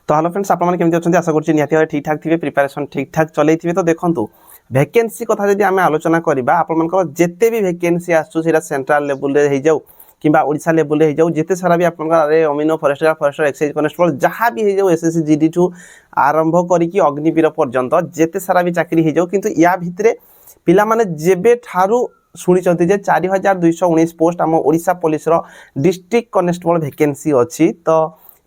तो hello friends आपने केमती अच्छा आशा करुँच निहाती भाव ठीक ठाक थे प्रिपेरेसन ठीक ठाक चलई तो देखूँ वैकेंसी कथा जब आम आलोचना करवा आपर जिते भी वैकेंसी आसा सेंट्रल लेवल हो जाऊ कि ओडिशा लेवल हो जाऊ जिते सारा भी आप अमीनो फरेस्टर एक्साइज कनेस्टेबल जहाँ भी हो जाऊ एसएससी जीडी ठू आरंभ करके अग्निवीर पर्यंत जिते सारा भी चाकरी हो जाऊ किंतु या भितर पिला माने जेबे ठारू शुणी 4219 पोस्ट आम Odisha police district constable vacancy अच्छी तो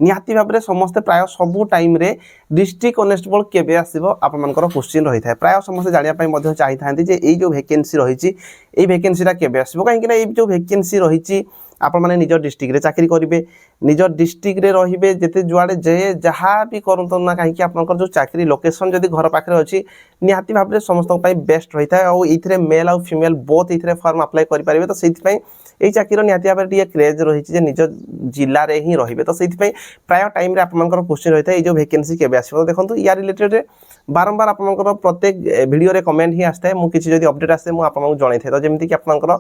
निहाती भाव में समस्ते प्राय सबू टाइम रे डिस्ट्रिक्ट कनेस्टेबल केबे आसीबो आपनकर क्वेश्चन रही है प्राय समस्ते जानिया चाही थांती जे एई जो वैकेंसी रही एई वैकेंसीटा केबे आसीबो काहेकि ना एई जो वैकेंसी रही आपण माने निज डिस्ट्रिक्ट रे चाकरी करिवे निज डिस्ट्रिक्ट रे रहिबे जेते जुआडे जे जहाँ भी करंत ना कहीं आपनकर जो चाकरी लोकेशन जदि घर पाखरे अछि निहाती भाव में समस्त बेस्ट रही है और इथिरे मेल और फीमेल बोथ इथिरे फॉर्म अप्लाई करि परिबे तो सेति यही चाकरी निहाती भाव में क्रेज रही निज जिले में ही रे तो से प्राय टाइम आपंकर क्वेश्चन रही है जो वैकेंसी केबे आसो देखो या रिलेटेड बारंबार आपंकर प्रत्येक वीडियो रे कमेंट ही आसता है मुझे जब अपडेट आसे मुझे जन था तो जमीक आपंकर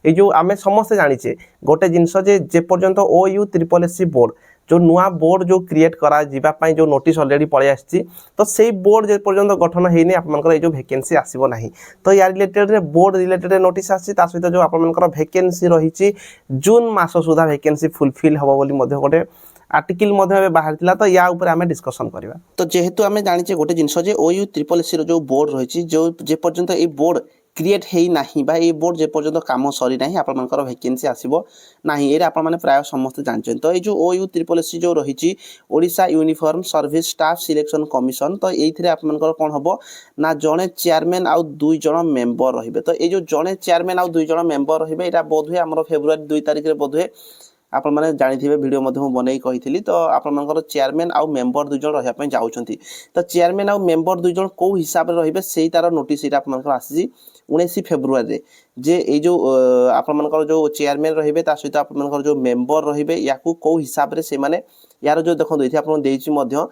ये जो आम समस्ते जाचे गोटे जिनस जे पर्यंत OU SSS बोर्ड जो नुआ बोर्ड जो क्रिएट करा जीवापाई जो नोटिस ऑलरेडी पड़े आसी तो से बोर्ड जे पर्यंत गठन होनी आपंकर जो वैकेंसी आसब ना तो या रिलेटेड बोर्ड रिलेटेड नोटिस आसी सहित जो आपंकर वैकेंसी रही जून मास सुधा वैकेंसी फुलफिल हम बोली गोटे आर्टिकल बाहर तो या ऊपर आम डिस्कसन करवा तो जेहेतु आम जाचे गोटे जिनस OU SSS जो बोर्ड रही जो जे पर्यंत ये बोर्ड क्रिएट है ना ये बोर्ड जे पर्यंत काम सरी ना आपर वैकेंसी आसब ना ये आपने प्राय समस्ते जानते तो ये जो OU SSS जो रही Odisha uniform service staff selection commission तो ये आपंकर कौन हम ना जड़े चेयरमैन आउ 2 जन मेंबर रे तो ये जो जड़े चेयरमैन आउ 2 जन मेंबर रे यहाँ बोध हुए आम फेब्रुआरी 2 तारिख में बोध हुए आपण मैंने जानी वीडियो बनई कही तो आपर चेयरमैन आउ मेंबर 2 जन रही जाऊँगी तो चेयरमैन आउ मेंबर 2 जन कौ हिसाब से रे से तार नोटिस आपंकर आसी 19 फेब्रुआरी जे ये जो आपर जो चेयरमैन रे सहित आपर जो मेंबर रे या कौ हिसाब से यार जो देखो ये आप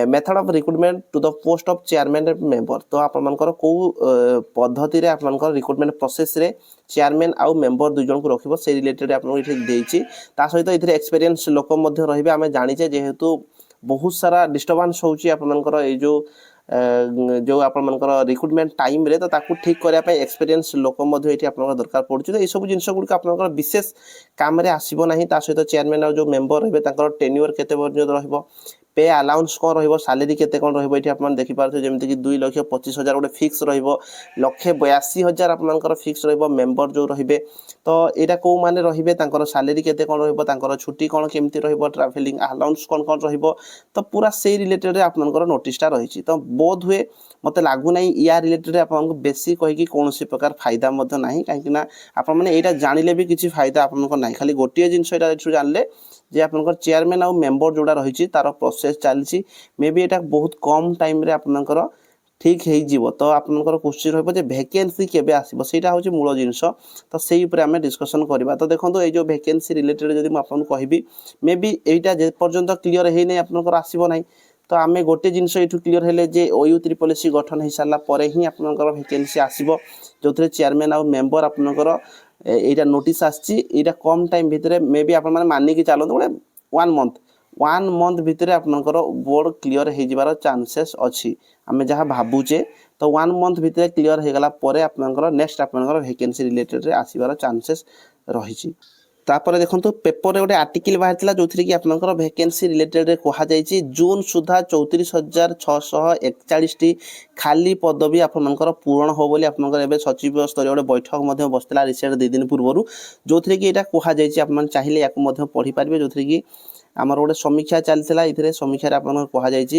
method of recruitment to the post of chairman member तो आपर कौ पद्धति रे आपर रिक्रुटमेंट प्रोसेस रे चेयरमैन आउ मेंबर 2 जन को रखिबो से रिलेटेड आपन इथे देछि ता सहित इथे एक्सपीरियंस लोक मध्ये रहिबे आमे जानिचे जेहेतु बहुत सारा डिस्टर्बेंस होउची आपनकर ए जो आपनकर रिक्रुटमेंट टाइम रे तो ताकू ठीक करिया पे एक्सपीरियंस लोक मध्ये एठी आपनकर दरकार पड़ुची तो ए सब जिंस गुड आपनकर विशेष काम रे आसीबो नाही ता सहित चेयरमैन और जो मेंबर रहिबे ताकर टेन्योर केते वर्ष रहिबो पे अलाउंस कौन रही सालेरी केते कौन रही आप देखी पारे जमीक 2,25,000 गोटे फिक्स र1,82,000 आप फिक्स रेंबर जो रे तो यहाँ कौ मैंने रे सालेरी केते कौन रही छुट्टी कौन केमती ट्रावेलिंग अलाउंस कौन कौन तो पूरा से रिलेटेड आपंकर नोटिसटा रही तो बोध हुए मत लगुना या रिलेटेड आप बेसी कहीकि कौन प्रकार फायदा ना कहीं आपने जानिले भी किसी फायदा आपंकर ना खाली गोटे जिनस जानले जे आपनकर चेयरमैन आउ मेंबर जोड़ा रही तार प्रोसेस चलती मे बी यहाँ बहुत कम टाइम रे आपनकर ठीक हो तो आपनकर क्वेश्चन रहिबो जे वैकेंसी केबे आसीबो सेटा होची मूल जिंस तो सेही ऊपर आमे डिस्कशन करबा तो देखंतो ए जो वैकेंसी रिलेटेड जदि म आपन कहबी मे बी एटा जे पर्यंत क्लियर हे नै आपनकर आसीबो नै तो आमे गोटे जिंस एठु क्लियर हेले जे OU SSS गठन हे साला परे ही आपनकर वैकेंसी आसीबो जोथरे चेयरमैन आउ मेंबर आपनकर एटा नोटिस आछी कम टाइम भितर मे बी आप मानिकी चलते गोटे 1 मंथ भितर आपनकर बोर्ड क्लियर हो जबार चांसेस अच्छी आम जहाँ भावुचे तो 1 मंथ भितर क्लियर हो गला परे आपनकर नेक्स्ट आपनकर वैकेंसी रिलेटेड आसीबार चांसेस रही तापर देखो पेपर गोटे आर्टिकल बाहर जो थी कि आपनकर वैकेंसी रिलेटेड कहा जायछि जून सुधा 34,641 खाली पदवी आपनकर पूरण हो बोली आपनकर एबे सचिव स्तर गोटे बैठक बसला रिसेंट 2 दिन पूर्व जो थी कि कहा जायछि आप चाहिए या पढ़ी पारे जो थी कि आमर गोटे समीक्षा चलता ये समीक्षा आप कहुई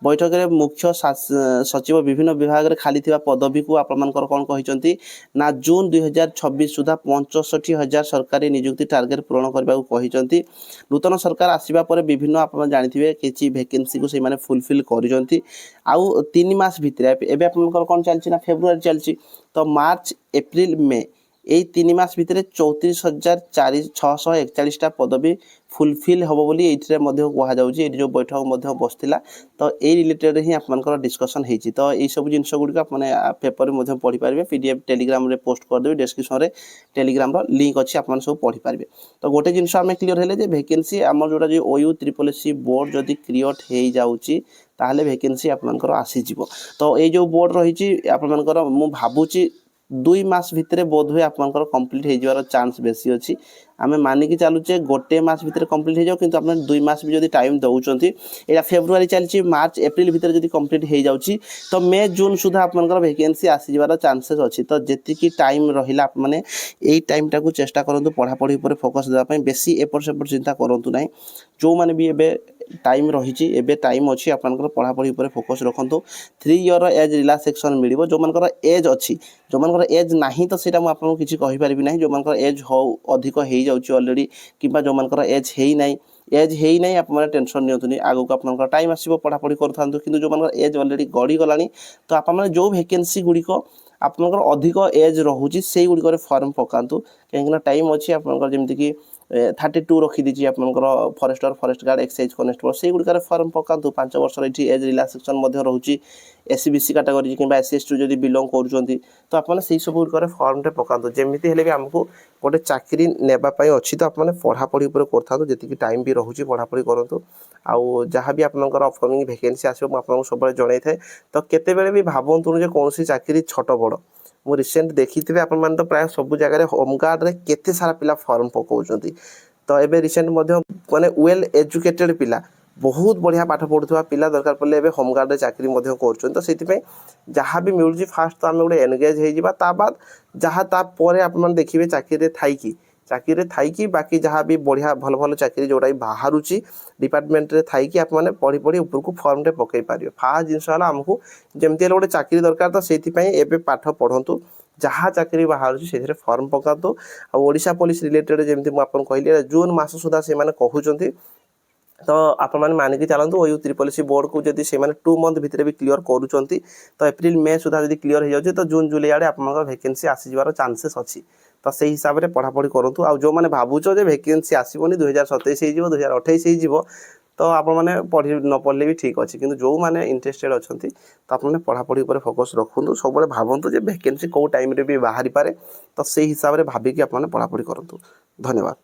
बैठक में मुख्य सचिव विभिन्न विभाग में खाली पदवी को आपंकर कौन कहते ना जून 2026 सुधा 65,000 सरकारी नियुक्ति टार्गेट पूरण करने को कहते नूतन सरकार आसवा पर विभिन्न आप जानते किसी वैकेंसी को से फुलफिल कर आउ 3 मास भितर एवं आपंकर कौन चलती ना फेब्रुआरी चलती तो मार्च एप्रिल मे এই 3 মাস ভিতরে 34,641টা পদবী ফুলফিল হব বলি এইଥିରେ ମଧ୍ୟ କୁହାଯାଉଛି। ଏଠି ଯେଉଁ ବୈଠକ ମଧ୍ୟ ବସିଥିଲା ତ ଏଇ ରିଲେଟେଡ୍ ହିଁ ଆପଣଙ୍କର ଡିସ୍କସନ୍ ହେଇଛି। ତ ଏଇସବୁ ଜିନିଷ ଗୁଡ଼ିକ ଆପଣ ପେପରରେ ମଧ୍ୟ ପଢ଼ିପାରିବେ। PDF ଟେଲିଗ୍ରାମରେ ପୋଷ୍ଟ କରିଦେବି, ଡେସ୍କ୍ରିପସନ୍ରେ ଟେଲିଗ୍ରାମର ଲିଙ୍କ୍ ଅଛି, ଆପଣମାନେ ସବୁ ପଢ଼ିପାରିବେ। ତ ଗୋଟେ ଜିନିଷ ଆମେ କ୍ଲିଅର୍ ହେଲେ ଯେ ଭେକେନ୍ସି ଆମର ଯେଉଁଟା ଯେ OU SSS ବୋର୍ଡ଼ ଯଦି କ୍ରିଏଟ୍ ହେଇଯାଉଛି ତାହେଲେ ଭେକେନ୍ସି ଆପଣଙ୍କର ଆସିଯିବ। ତ ଏଇ ଯେଉଁ ବୋର୍ଡ଼ ରହିଛି ଆପଣମାନଙ୍କର ମୁଁ ଭାବୁଛି 2 ମାସ ଭିତରେ ବୋଧହୁଏ ଆପଣଙ୍କର କମ୍ପ୍ଲିଟ୍ ହେଇଯିବାର ଚାନ୍ସ ବେଶୀ ଅଛି। ଆମେ ମାନିକି ଚାଲୁଛେ ଗୋଟେ ମାସ ଭିତରେ କମ୍ପ୍ଲିଟ୍ ହେଇଯାଉ, କିନ୍ତୁ ଆପଣ 2 ମାସ ବି ଯଦି ଟାଇମ୍ ଦେଉଛନ୍ତି, ଏଇଟା ଫେବୃଆରୀ ଚାଲିଛି, ମାର୍ଚ୍ଚ ଏପ୍ରିଲ ଭିତରେ ଯଦି କମ୍ପ୍ଲିଟ୍ ହେଇଯାଉଛି ତ ମେ ଜୁନ୍ ସୁଦ୍ଧା ଆପଣଙ୍କର ଭେକେନ୍ସି ଆସିଯିବାର ଚାନ୍ସେସ୍ ଅଛି। ତ ଯେତିକି ଟାଇମ୍ ରହିଲା ଆପଣମାନେ ଏଇ ଟାଇମ୍ଟାକୁ ଚେଷ୍ଟା କରନ୍ତୁ ପଢ଼ାପଢ଼ି ଉପରେ ଫୋକସ୍ ଦେବା ପାଇଁ, ବେଶୀ ଏପଟ ସେପଟ ଚିନ୍ତା କରନ୍ତୁ ନାହିଁ। ଯେଉଁମାନେ ବି ଏବେ ଟାଇମ୍ ରହିଛି, ଏବେ ଟାଇମ୍ ଅଛି, ଆପଣଙ୍କର ପଢ଼ାପଢ଼ି ଉପରେ ଫୋକସ୍ ରଖନ୍ତୁ। 3 ଇୟର ଏଜ୍ ରିଲାକ୍ସେସନ୍ ମିଳିବ। ଯେଉଁମାନଙ୍କର ଏଜ୍ ଅଛି, ଯେଉଁମାନଙ୍କର ଏଜ୍ ନାହିଁ ତ ସେଇଟା ମୁଁ ଆପଣଙ୍କୁ କିଛି କହିପାରିବି ନାହିଁ। ଯେଉଁମାନଙ୍କର ଏଜ୍ ଅଧିକ ହେଇଯାଉଛି ଅଲରେଡ଼ି, କିମ୍ବା ଯେଉଁମାନଙ୍କର ଏଜ୍ ହେଇନାହିଁ ଆପଣମାନେ ଟେନସନ୍ ନିଅନ୍ତୁନି, ଆଗକୁ ଆପଣଙ୍କର ଟାଇମ୍ ଆସିବ, ପଢ଼ାପଢ଼ି କରୁଥାନ୍ତୁ। କିନ୍ତୁ ଯେଉଁମାନଙ୍କର ଏଜ୍ ଅଲରେଡ଼ି ଗଡ଼ିଗଲାଣି ତ ଆପଣମାନେ ଯେଉଁ ଭେକେନ୍ସି ଗୁଡ଼ିକ ଆପଣଙ୍କର ଅଧିକ ଏଜ୍ ରହୁଛି ସେଇଗୁଡ଼ିକରେ ଫର୍ମ ପକାନ୍ତୁ, କାହିଁକିନା ଟାଇମ୍ ଅଛି। ଆପଣଙ୍କର ଯେମିତିକି 32 ରଖିଦେଇଛି ଆପଣଙ୍କର forester, forest guard, excise constable, ସେଇଗୁଡ଼ିକରେ ଫର୍ମ ପକାନ୍ତୁ। 5 ବର୍ଷର ଏଠି ଏଜ୍ ରିଲାକ୍ସେସନ୍ ମଧ୍ୟ ରହୁଛି। SC/BC କାଟାଗୋରୀ କିମ୍ବା SC/ST ଯଦି ବିଲଙ୍ଗ କରୁଛନ୍ତି ତ ଆପଣ ସେଇ ସବୁ ଗୁଡ଼ିକରେ ଫର୍ମଟେ ପକାନ୍ତୁ। ଯେମିତି ହେଲେ ବି ଆମକୁ ଗୋଟେ ଚାକିରି ନେବା ପାଇଁ ଅଛି, ତ ଆପଣମାନେ ପଢ଼ାପଢ଼ି ଉପରେ କରିଥାନ୍ତୁ। ଯେତିକି ଟାଇମ୍ ବି ରହୁଛି ପଢ଼ାପଢ଼ି କରନ୍ତୁ। ଆଉ ଯାହା ବି ଆପଣଙ୍କର ଅପକମିଂ ଭେକେନ୍ସି ଆସିବ ମୁଁ ଆପଣଙ୍କୁ ସବୁବେଳେ ଜଣାଇଥାଏ। ତ କେତେବେଳେ ବି ଭାବନ୍ତୁନି ଯେ କୌଣସି ଚାକିରି ଛୋଟ ବଡ଼। ମୁଁ ରିସେଣ୍ଟ ଦେଖିଥିବେ ଆପଣମାନେ ତ ପ୍ରାୟ ସବୁ ଜାଗାରେ ହୋମଗାର୍ଡ଼ରେ କେତେ ସାରା ପିଲା ଫର୍ମ ପକାଉଛନ୍ତି। ତ ଏବେ ରିସେଣ୍ଟ ମଧ୍ୟ ମାନେ ୱେଲ୍ ଏଜୁକେଟେଡ଼ ପିଲା, ବହୁତ ବଢ଼ିଆ ପାଠ ପଢ଼ୁଥିବା ପିଲା ଦରକାର ପଡ଼ିଲେ ଏବେ ହୋମଗାର୍ଡ଼ରେ ଚାକିରି ମଧ୍ୟ କରୁଛନ୍ତି। ତ ସେଥିପାଇଁ ଯାହା ବି ମିଳୁଛି ଫାଷ୍ଟ ତ ଆମେ ଗୋଟେ ଏନଗେଜ୍ ହେଇଯିବା, ତା ବାଦ ଯାହା ତାପରେ ଆପଣମାନେ ଦେଖିବେ ଚାକିରିରେ ଥାଇକି ବାକି ଯାହା ବି ବଢ଼ିଆ ଭଲ ଭଲ ଚାକିରି ଯେଉଁଟା ବି ବାହାରୁଛି ଡିପାର୍ଟମେଣ୍ଟରେ ଥାଇକି ଆପଣମାନେ ପଢ଼ି ପଢ଼ି ଉପରକୁ ଫର୍ମଟେ ପକାଇ ପାରିବେ। ଫାଷ୍ଟ ଜିନିଷ ହେଲା ଆମକୁ ଯେମିତି ହେଲେ ଗୋଟେ ଚାକିରି ଦରକାର, ତ ସେଇଥିପାଇଁ ଏବେ ପାଠ ପଢ଼ନ୍ତୁ। ଯାହା ଚାକିରି ବାହାରୁଛି ସେଥିରେ ଫର୍ମ ପକାନ୍ତୁ। ଆଉ ଓଡ଼ିଶା ପୋଲିସ ରିଲେଟେଡ୍ ଯେମିତି ମୁଁ ଆପଣଙ୍କୁ କହିଲି ଜୁନ୍ ମାସ ସୁଦ୍ଧା ସେମାନେ କହୁଛନ୍ତି, ତ ଆପଣମାନେ ମାନିକି ଚାଲନ୍ତୁ। OU SSS ବୋର୍ଡ଼କୁ ଯଦି ସେମାନେ 2 ମନ୍ଥ ଭିତରେ ବି କ୍ଲିଅର୍ କରୁଛନ୍ତି ତ ଏପ୍ରିଲ ମେ ସୁଦ୍ଧା ଯଦି କ୍ଲିଅର୍ ହେଇଯାଉଛି ତ ଜୁନ୍ ଜୁଲାଇ ଆଡ଼େ ଆପଣଙ୍କର ଭେକେନ୍ସି ଆସିଯିବାର ଚାନ୍ସେସ୍ ଅଛି। ତ ସେଇ ହିସାବରେ ପଢ଼ାପଢ଼ି କରନ୍ତୁ। ଆଉ ଯେଉଁମାନେ ଭାବୁଛ ଯେ ଭେକେନ୍ସି ଆସିବନି 2027 ହେଇଯିବ, 2028 ହେଇଯିବ, ତ ଆପଣମାନେ ନ ପଢ଼ିଲେ ବି ଠିକ୍ ଅଛି। କିନ୍ତୁ ଯେଉଁମାନେ ଇଣ୍ଟରେଷ୍ଟେଡ୍ ଅଛନ୍ତି ତ ଆପଣମାନେ ପଢ଼ାପଢ଼ି ଉପରେ ଫୋକସ୍ ରଖନ୍ତୁ। ସବୁବେଳେ ଭାବନ୍ତୁ ଯେ ଭେକେନ୍ସି କେଉଁ ଟାଇମ୍ରେ ବି ବାହାରିପାରେ, ତ ସେଇ ହିସାବରେ ଭାବିକି ଆପଣମାନେ ପଢ଼ାପଢ଼ି କରନ୍ତୁ। ଧନ୍ୟବାଦ।